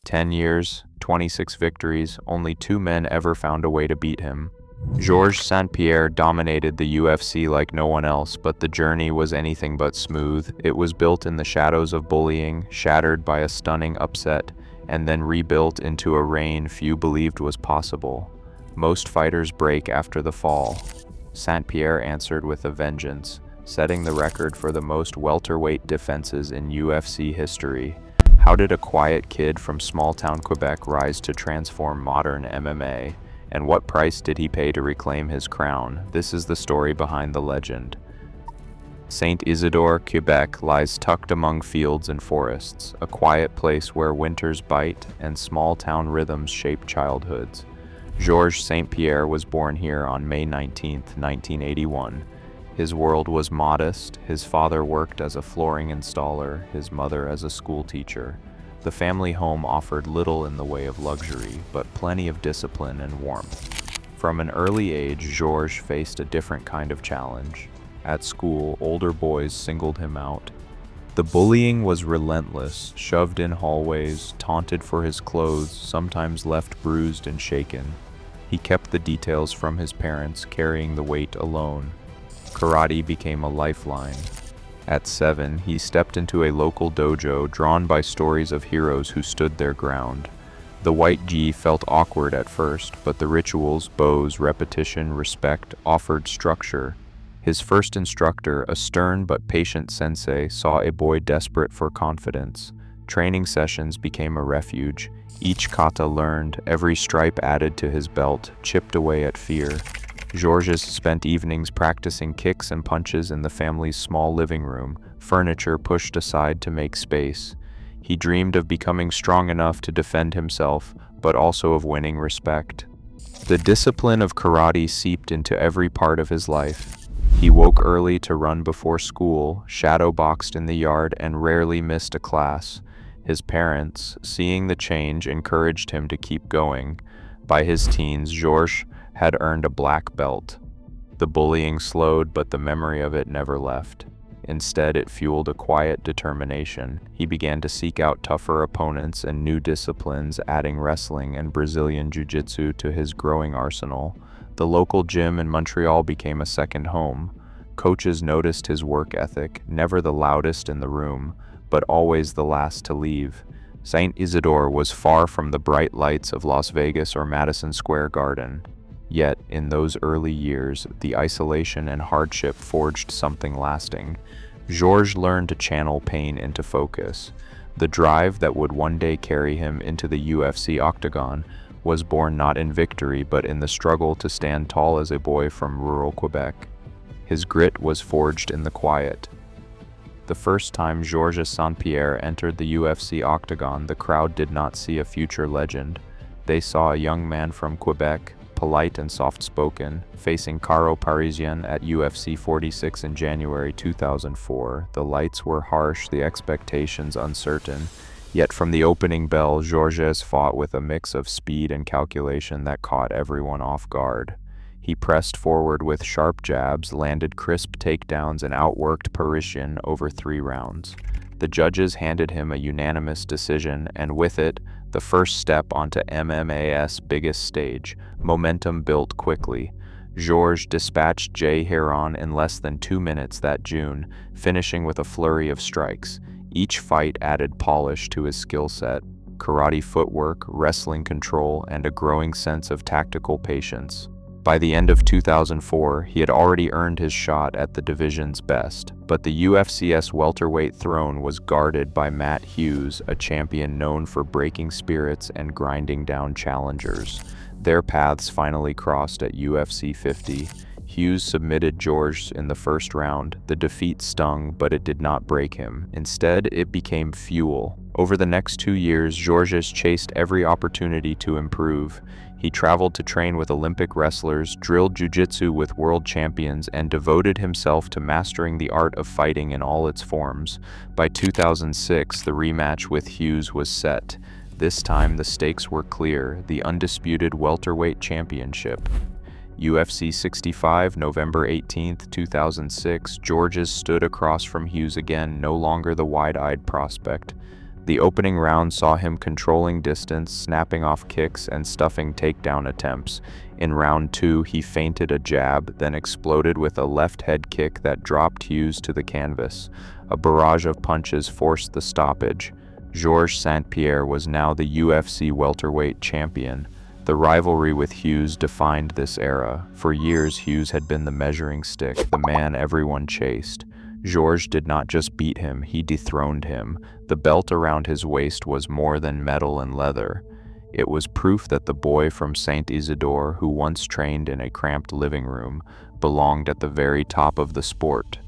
10 years, 26 victories, only 2 men ever found a way to beat him. Georges St-Pierre dominated the UFC like no one else, but the journey was anything but smooth. It was built in the shadows of bullying, shattered by a stunning upset, and then rebuilt into a reign few believed was possible. Most fighters break after the fall. St-Pierre answered with a vengeance, setting the record for the most welterweight defenses in UFC history. How did a quiet kid from small-town Quebec rise to transform modern MMA? And what price did he pay to reclaim his crown? This is the story behind the legend. Saint-Isidore, Quebec lies tucked among fields and forests, a quiet place where winters bite and small-town rhythms shape childhoods. Georges St-Pierre was born here on May 19, 1981. His world was modest. His father worked as a flooring installer, his mother as a school teacher. The family home offered little in the way of luxury, but plenty of discipline and warmth. From an early age, Georges faced a different kind of challenge. At school, older boys singled him out. The bullying was relentless, shoved in hallways, taunted for his clothes, sometimes left bruised and shaken. He kept the details from his parents, carrying the weight alone. Karate became a lifeline. At 7, he stepped into a local dojo drawn by stories of heroes who stood their ground. The white gi felt awkward at first, but the rituals, bows, repetition, respect offered structure. His first instructor, a stern but patient sensei, saw a boy desperate for confidence. Training sessions became a refuge. Each kata learned, every stripe added to his belt, chipped away at fear. Georges spent evenings practicing kicks and punches in the family's small living room, furniture pushed aside to make space. He dreamed of becoming strong enough to defend himself, but also of winning respect. The discipline of karate seeped into every part of his life. He woke early to run before school, shadow-boxed in the yard, and rarely missed a class. His parents, seeing the change, encouraged him to keep going. By his teens, Georges had earned a black belt. The bullying slowed, but the memory of it never left. Instead, it fueled a quiet determination. He began to seek out tougher opponents and new disciplines, adding wrestling and Brazilian jiu-jitsu to his growing arsenal. The local gym in Montreal became a second home. Coaches noticed his work ethic, never the loudest in the room, but always the last to leave. Saint-Isidore was far from the bright lights of Las Vegas or Madison Square Garden. Yet, in those early years, the isolation and hardship forged something lasting. Georges learned to channel pain into focus. The drive that would one day carry him into the UFC octagon was born not in victory, but in the struggle to stand tall as a boy from rural Quebec. His grit was forged in the quiet. The first time Georges St-Pierre entered the UFC octagon, the crowd did not see a future legend. They saw a young man from Quebec, polite and soft-spoken, facing Caro Parisien at UFC 46 in January 2004. The lights were harsh, the expectations uncertain. Yet from the opening bell, Georges fought with a mix of speed and calculation that caught everyone off guard. He pressed forward with sharp jabs, landed crisp takedowns, and outworked Parisien over 3 rounds. The judges handed him a unanimous decision, and with it, the first step onto MMA's biggest stage. Momentum built quickly. Georges dispatched Jay Heron in less than 2 minutes that June, finishing with a flurry of strikes. Each fight added polish to his skill set: karate footwork, wrestling control, and a growing sense of tactical patience. By the end of 2004, he had already earned his shot at the division's best, but the UFC's welterweight throne was guarded by Matt Hughes, a champion known for breaking spirits and grinding down challengers. Their paths finally crossed at UFC 50. Hughes submitted Georges in the first round. The defeat stung, but it did not break him. Instead, it became fuel. Over the next 2 years, Georges chased every opportunity to improve. He traveled to train with Olympic wrestlers, drilled jiu-jitsu with world champions, and devoted himself to mastering the art of fighting in all its forms. By 2006, the rematch with Hughes was set. This time, the stakes were clear: the undisputed welterweight championship. UFC 65, November 18, 2006, Georges stood across from Hughes again, no longer the wide-eyed prospect, The opening round saw him controlling distance, snapping off kicks, and stuffing takedown attempts. In round 2, he feinted a jab, then exploded with a left head kick that dropped Hughes to the canvas. A barrage of punches forced the stoppage. Georges St-Pierre was now the UFC welterweight champion. The rivalry with Hughes defined this era. For years, Hughes had been the measuring stick, the man everyone chased. Georges did not just beat him, he dethroned him. The belt around his waist was more than metal and leather. It was proof that the boy from Saint Isidore, who once trained in a cramped living room, belonged at the very top of the sport.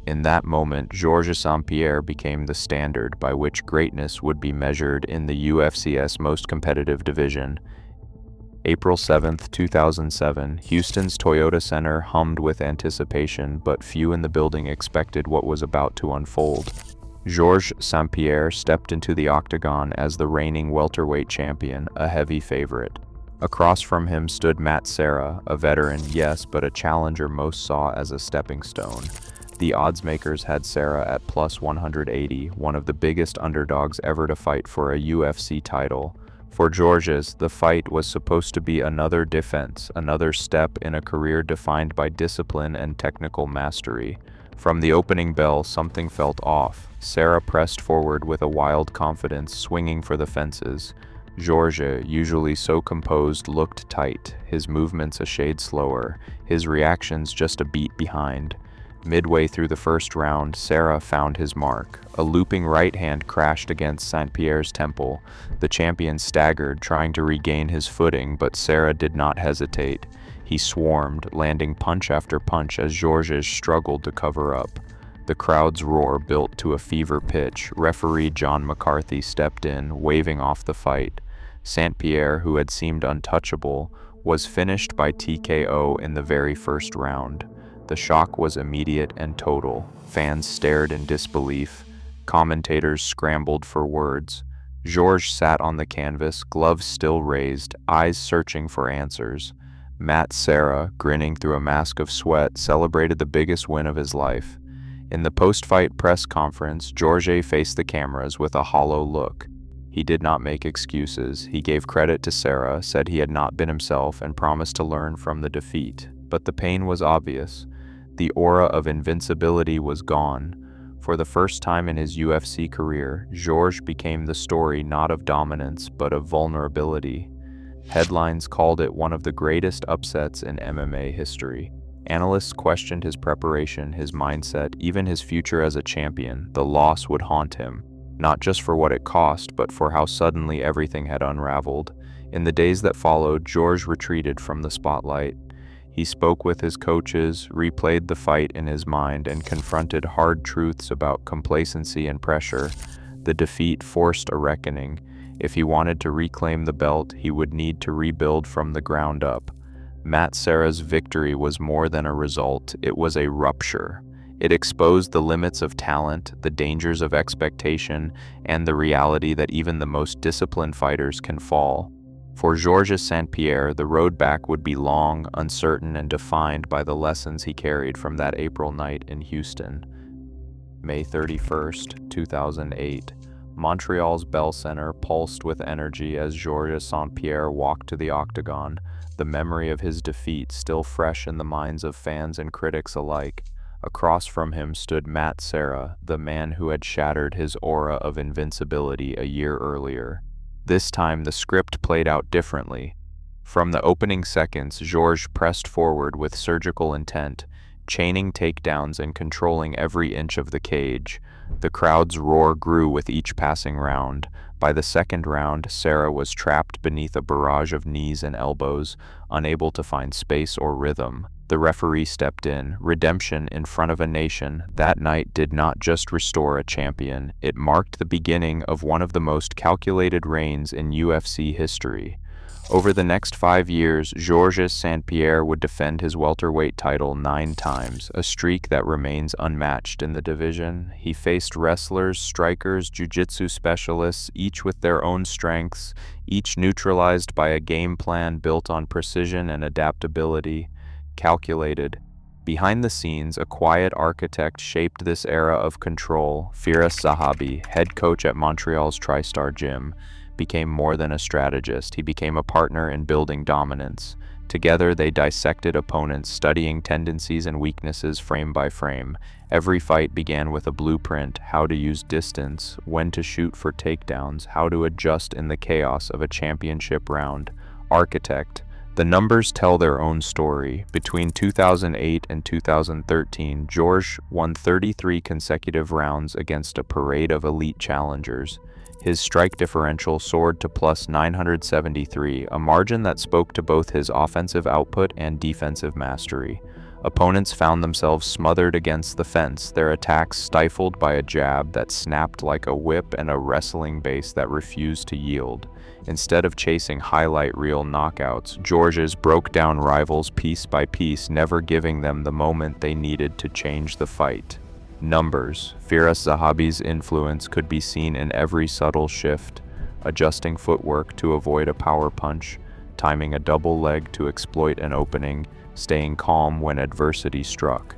In that moment, Georges St-Pierre became the standard by which greatness would be measured in the UFC's most competitive division. April 7, 2007, Houston's Toyota Center hummed with anticipation, but few in the building expected what was about to unfold. Georges St-Pierre stepped into the octagon as the reigning welterweight champion, a heavy favorite. Across from him stood Matt Serra, a veteran, yes, but a challenger most saw as a stepping stone. The oddsmakers had Serra at plus 180, one of the biggest underdogs ever to fight for a UFC title. For Georges, the fight was supposed to be another defense, another step in a career defined by discipline and technical mastery. From the opening bell, something felt off. Serra pressed forward with a wild confidence, swinging for the fences. Georges, usually so composed, looked tight, his movements a shade slower, his reactions just a beat behind. Midway through the first round, Serra found his mark. A looping right hand crashed against St-Pierre's temple. The champion staggered, trying to regain his footing, but Serra did not hesitate. He swarmed, landing punch after punch as Georges struggled to cover up. The crowd's roar built to a fever pitch. Referee John McCarthy stepped in, waving off the fight. St-Pierre, who had seemed untouchable, was finished by TKO in the very first round. The shock was immediate and total. Fans stared in disbelief. Commentators scrambled for words. Georges sat on the canvas, gloves still raised, eyes searching for answers. Matt Serra, grinning through a mask of sweat, celebrated the biggest win of his life. In the post-fight press conference, Georges faced the cameras with a hollow look. He did not make excuses. He gave credit to Serra, said he had not been himself, and promised to learn from the defeat. But the pain was obvious. The aura of invincibility was gone. For the first time in his UFC career, Georges became the story not of dominance, but of vulnerability. Headlines called it one of the greatest upsets in MMA history. Analysts questioned his preparation, his mindset, even his future as a champion. The loss would haunt him, not just for what it cost, but for how suddenly everything had unraveled. In the days that followed, Georges retreated from the spotlight. He spoke with his coaches, replayed the fight in his mind, and confronted hard truths about complacency and pressure. The defeat forced a reckoning. If he wanted to reclaim the belt, he would need to rebuild from the ground up. Matt Serra's victory was more than a result, it was a rupture. It exposed the limits of talent, the dangers of expectation, and the reality that even the most disciplined fighters can fall. For Georges St-Pierre, the road back would be long, uncertain, and defined by the lessons he carried from that April night in Houston. May 31, 2008. Montreal's Bell Center pulsed with energy as Georges St-Pierre walked to the octagon, the memory of his defeat still fresh in the minds of fans and critics alike. Across from him stood Matt Serra, the man who had shattered his aura of invincibility a year earlier. This time, the script played out differently. From the opening seconds, Georges pressed forward with surgical intent, chaining takedowns and controlling every inch of the cage. The crowd's roar grew with each passing round. By the second round, Serra was trapped beneath a barrage of knees and elbows, unable to find space or rhythm. The referee stepped in. Redemption in front of a nation. That night did not just restore a champion, it marked the beginning of one of the most calculated reigns in UFC history. Over the next 5 years, Georges St-Pierre would defend his welterweight title 9 times, a streak that remains unmatched in the division. He faced wrestlers, strikers, jiu-jitsu specialists, each with their own strengths, each neutralized by a game plan built on precision and adaptability. Calculated, Behind the scenes, a quiet architect shaped this era of control. Firas Zahabi, head coach at Montreal's TriStar Gym, became more than a strategist. He became a partner in building dominance. Together, they dissected opponents, studying tendencies and weaknesses frame by frame. Every fight began with a blueprint: how to use distance, when to shoot for takedowns, how to adjust in the chaos of a championship round. Architect. The numbers tell their own story. Between 2008 and 2013, Georges won 33 consecutive rounds against a parade of elite challengers. His strike differential soared to plus 973, a margin that spoke to both his offensive output and defensive mastery. Opponents found themselves smothered against the fence, their attacks stifled by a jab that snapped like a whip and a wrestling base that refused to yield. Instead of chasing highlight reel knockouts, Georges broke down rivals piece by piece, never giving them the moment they needed to change the fight. Numbers. Firas Zahabi's influence could be seen in every subtle shift: adjusting footwork to avoid a power punch, timing a double leg to exploit an opening, staying calm when adversity struck.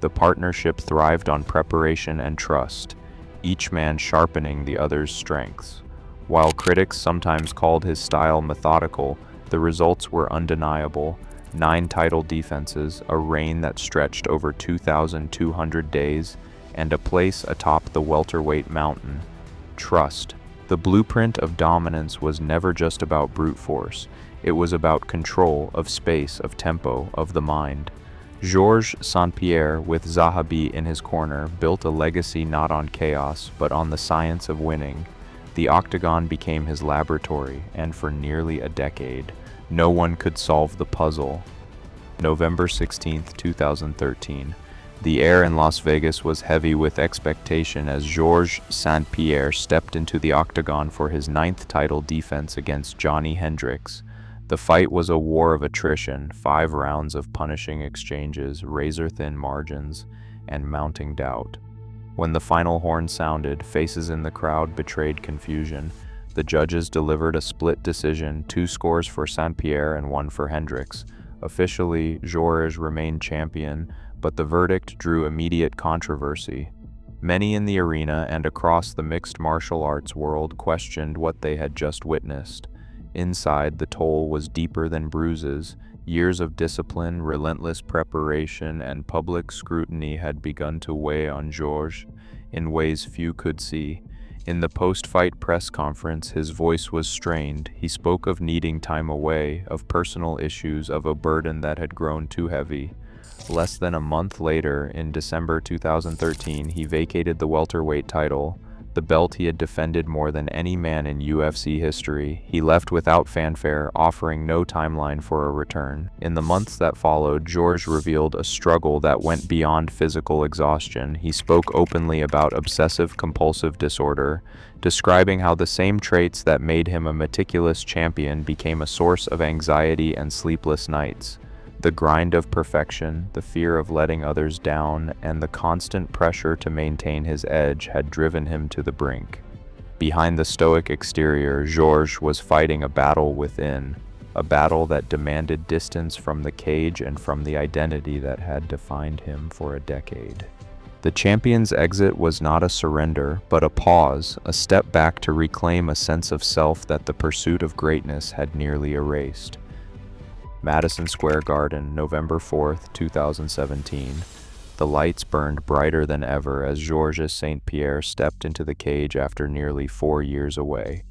The partnership thrived on preparation and trust, each man sharpening the other's strengths. While critics sometimes called his style methodical, the results were undeniable. 9 title defenses, a reign that stretched over 2,200 days, and a place atop the welterweight mountain. Trust. The blueprint of dominance was never just about brute force. It was about control of space, of tempo, of the mind. Georges St-Pierre, with Zahabi in his corner, built a legacy not on chaos, but on the science of winning. The octagon became his laboratory, and for nearly a decade, no one could solve the puzzle. November 16, 2013. The air in Las Vegas was heavy with expectation as Georges St-Pierre stepped into the octagon for his 9th title defense against Johnny Hendricks. The fight was a war of attrition, 5 rounds of punishing exchanges, razor-thin margins, and mounting doubt. When the final horn sounded, faces in the crowd betrayed confusion. The judges delivered a split decision, 2 scores for St-Pierre and 1 for Hendricks. Officially, Georges remained champion, but the verdict drew immediate controversy. Many in the arena and across the mixed martial arts world questioned what they had just witnessed. Inside, the toll was deeper than bruises. Years of discipline, relentless preparation, and public scrutiny had begun to weigh on Georges in ways few could see. In the post-fight press conference, his voice was strained. He spoke of needing time away, of personal issues, of a burden that had grown too heavy. Less than a month later, in December 2013, he vacated the welterweight title, the belt he had defended more than any man in UFC history. He left without fanfare, offering no timeline for a return. In the months that followed, Georges revealed a struggle that went beyond physical exhaustion. He spoke openly about obsessive-compulsive disorder, describing how the same traits that made him a meticulous champion became a source of anxiety and sleepless nights. The grind of perfection, the fear of letting others down, and the constant pressure to maintain his edge had driven him to the brink. Behind the stoic exterior, Georges was fighting a battle within, a battle that demanded distance from the cage and from the identity that had defined him for a decade. The champion's exit was not a surrender, but a pause, a step back to reclaim a sense of self that the pursuit of greatness had nearly erased. Madison Square Garden, November 4, 2017. The lights burned brighter than ever as Georges St-Pierre stepped into the cage after nearly 4 years away.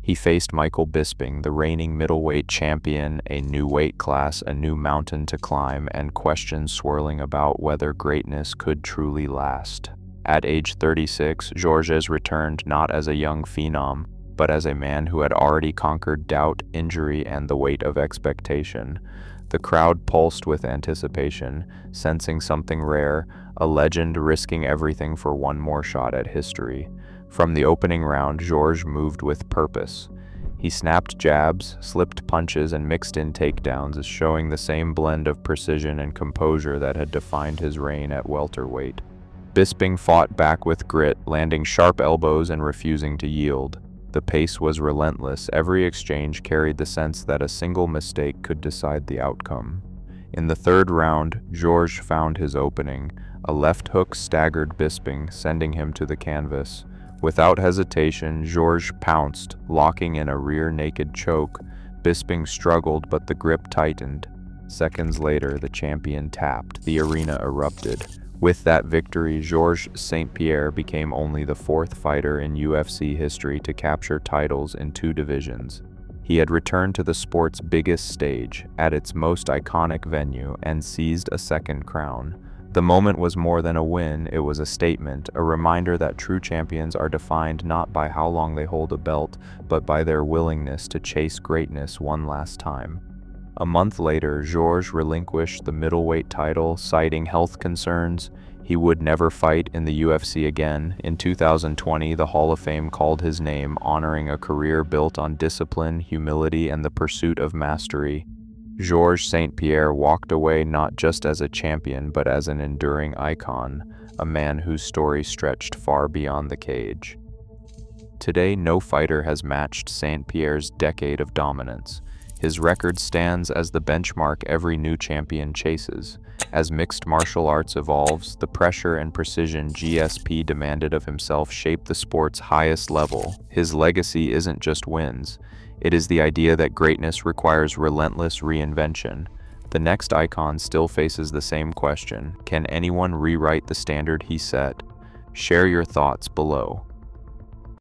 He faced Michael Bisping, the reigning middleweight champion, a new weight class, a new mountain to climb, and questions swirling about whether greatness could truly last. At age 36, Georges returned not as a young phenom, but as a man who had already conquered doubt, injury, and the weight of expectation. The crowd pulsed with anticipation, sensing something rare, a legend risking everything for one more shot at history. From the opening round, Georges moved with purpose. He snapped jabs, slipped punches, and mixed in takedowns, showing the same blend of precision and composure that had defined his reign at welterweight. Bisping fought back with grit, landing sharp elbows and refusing to yield. The pace was relentless. Every exchange carried the sense that a single mistake could decide the outcome. In the third round, Georges found his opening. A left hook staggered Bisping, sending him to the canvas. Without hesitation, Georges pounced, locking in a rear naked choke. Bisping struggled, but the grip tightened. Seconds later, the champion tapped. The arena erupted. With that victory, Georges St-Pierre became only the fourth fighter in UFC history to capture titles in 2 divisions. He had returned to the sport's biggest stage, at its most iconic venue, and seized a second crown. The moment was more than a win, it was a statement, a reminder that true champions are defined not by how long they hold a belt, but by their willingness to chase greatness one last time. A month later, Georges relinquished the middleweight title, citing health concerns. He would never fight in the UFC again. In 2020, the Hall of Fame called his name, honoring a career built on discipline, humility, and the pursuit of mastery. Georges St-Pierre walked away not just as a champion, but as an enduring icon, a man whose story stretched far beyond the cage. Today, no fighter has matched St-Pierre's decade of dominance. His record stands as the benchmark every new champion chases. As mixed martial arts evolves, the pressure and precision GSP demanded of himself shape the sport's highest level. His legacy isn't just wins. It is the idea that greatness requires relentless reinvention. The next icon still faces the same question: can anyone rewrite the standard he set? Share your thoughts below.